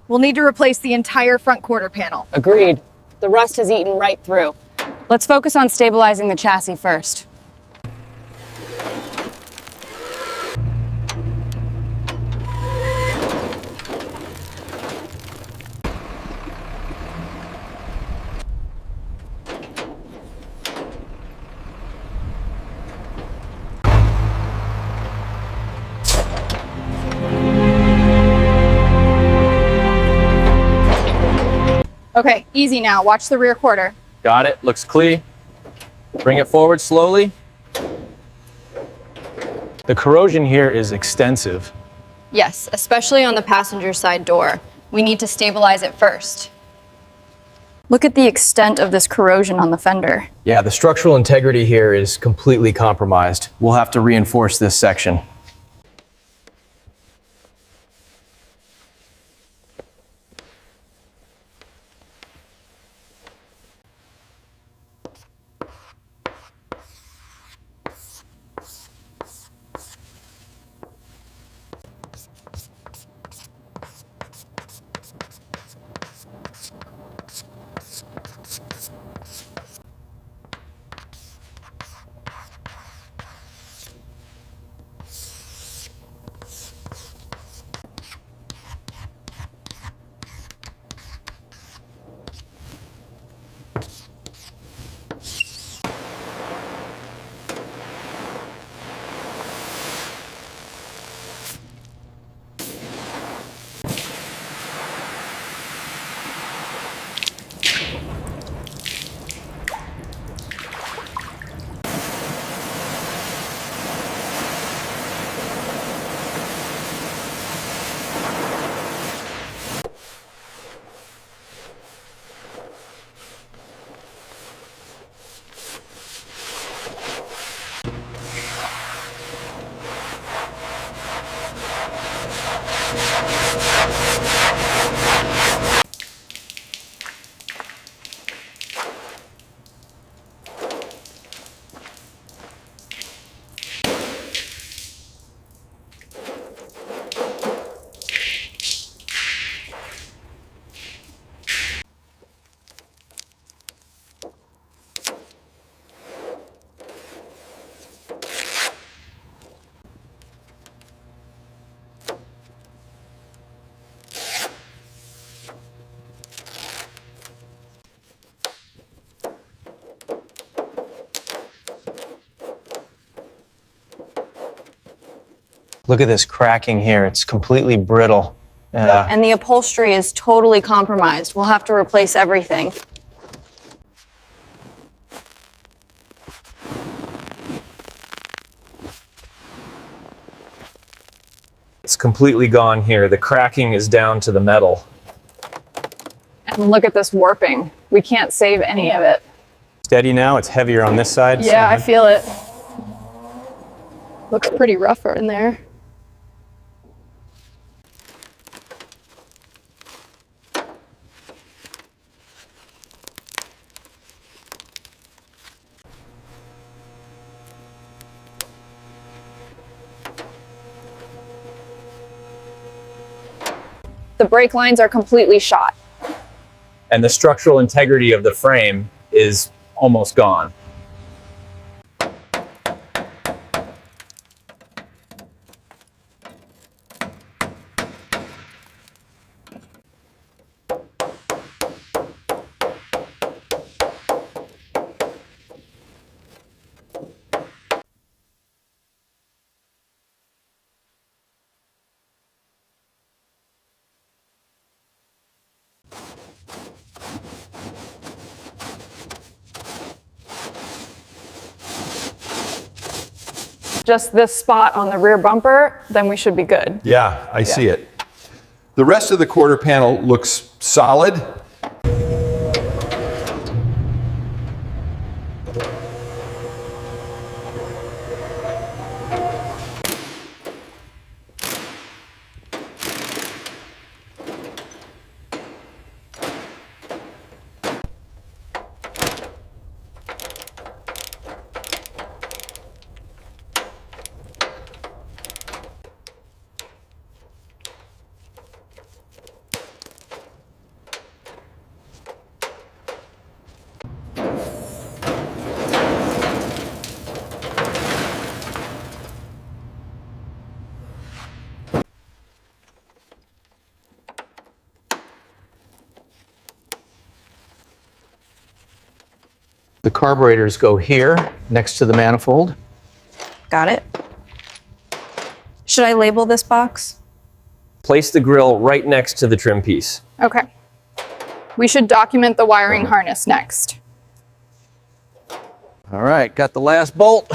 We'll need to replace the entire front quarter panel. Agreed. The rust has eaten right through. Let's focus on stabilizing the chassis first. Okay, easy now. Watch the rear quarter. Got it. Looks clean. Bring it forward slowly. The corrosion here is extensive. Yes, especially on the passenger side door. We need to stabilize it first. Look at the extent of this corrosion on the fender. Yeah, the structural integrity here is completely compromised. We'll have to reinforce this section. Look at this cracking here. It's completely brittle. And the upholstery is totally compromised. We'll have to replace everything. It's completely gone here. The cracking is down to the metal. And look at this warping. We can't save any of it. Steady now. It's heavier on this side. Yeah, I feel it. Looks pretty rougher in there. The brake lines are completely shot. And the structural integrity of the frame is almost gone. Just this spot on the rear bumper, then we should be good. Yeah, I see it. The rest of the quarter panel looks solid. The carburetors go here, next to the manifold. Got it. Should I label this box? Place the grill right next to the trim piece. Okay. We should document the wiring harness next. All right, got the last bolt.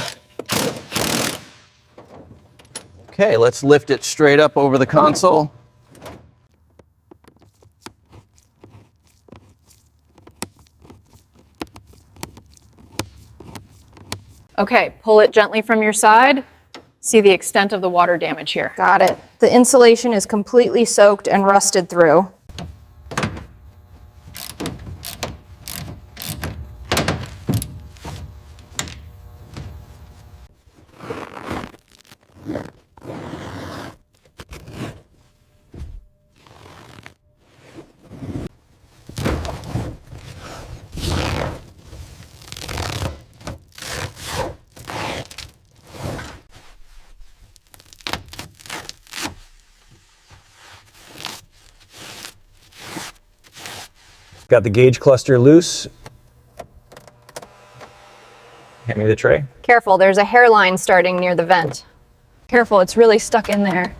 Okay, let's lift it straight up over the console. Okay, pull it gently from your side. See the extent of the water damage here. Got it. The insulation is completely soaked and rusted through. Got the gauge cluster loose. Hand me the tray. Careful, there's a hairline starting near the vent. Careful, it's really stuck in there.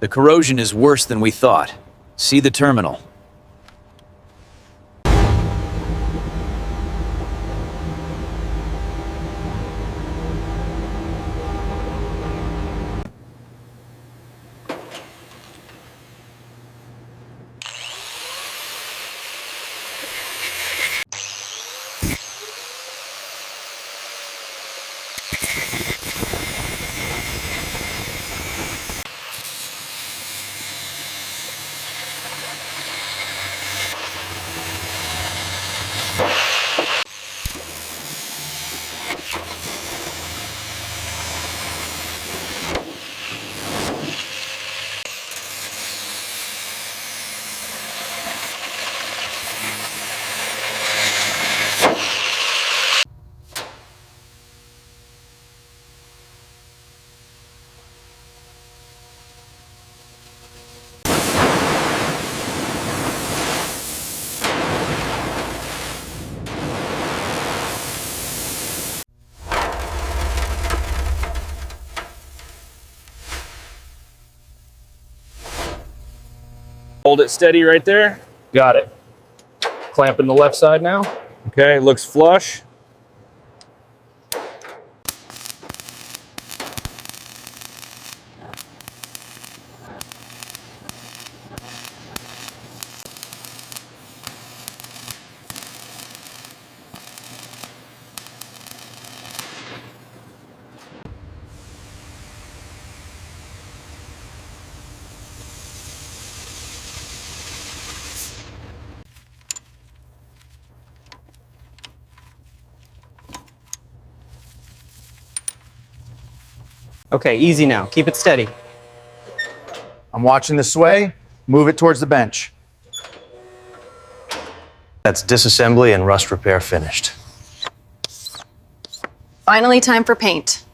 The corrosion is worse than we thought. See the terminal. Hold it steady right there. Got it. Clamping the left side now. Okay, looks flush. Okay, easy now. Keep it steady. I'm watching the sway. Move it towards the bench. That's disassembly and rust repair finished. Finally, time for paint.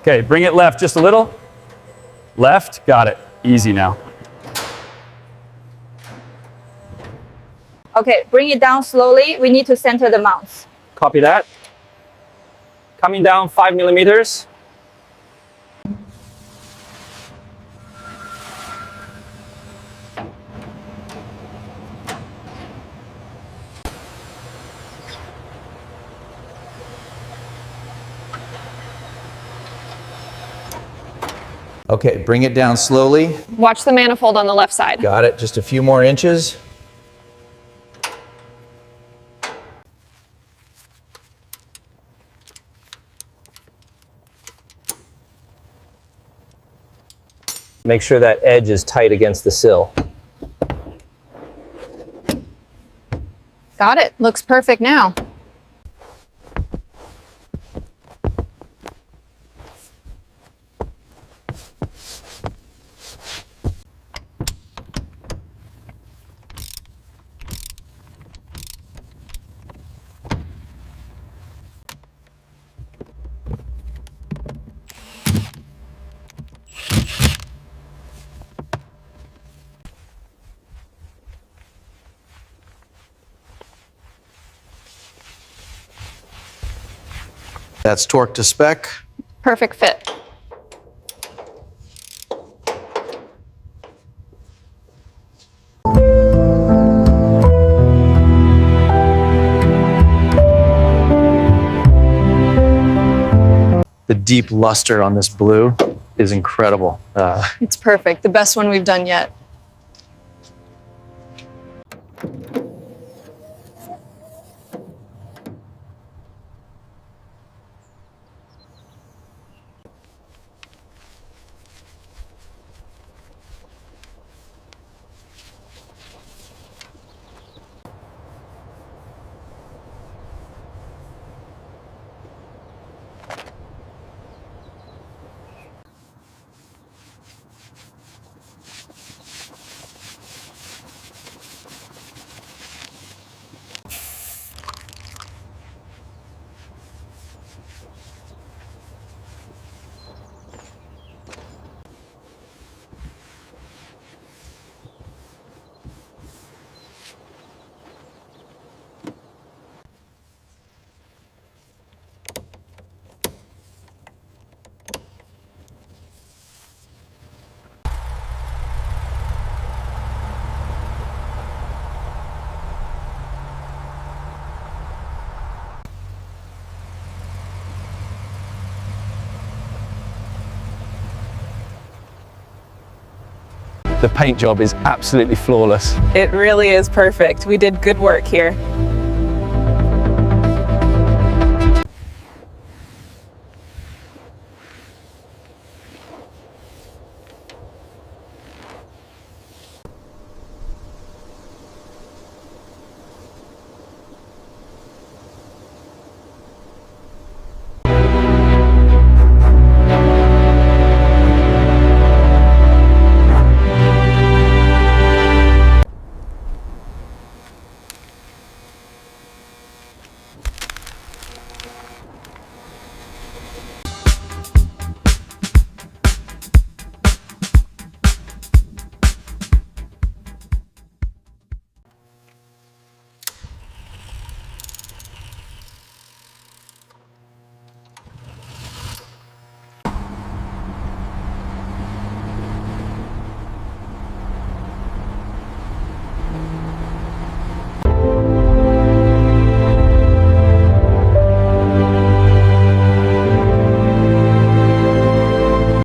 Okay, bring it left just a little. Left, got it. Easy now. Okay, bring it down slowly. We need to center the mounts. Copy that. Coming down 5 millimeters. Okay, bring it down slowly. Watch the manifold on the left side. Got it, just a few more inches. Make sure that edge is tight against the sill. Got it. Looks perfect now. That's torque to spec. Perfect fit. The deep luster on this blue is incredible. It's perfect. The best one we've done yet. The paint job is absolutely flawless. It really is perfect. We did good work here.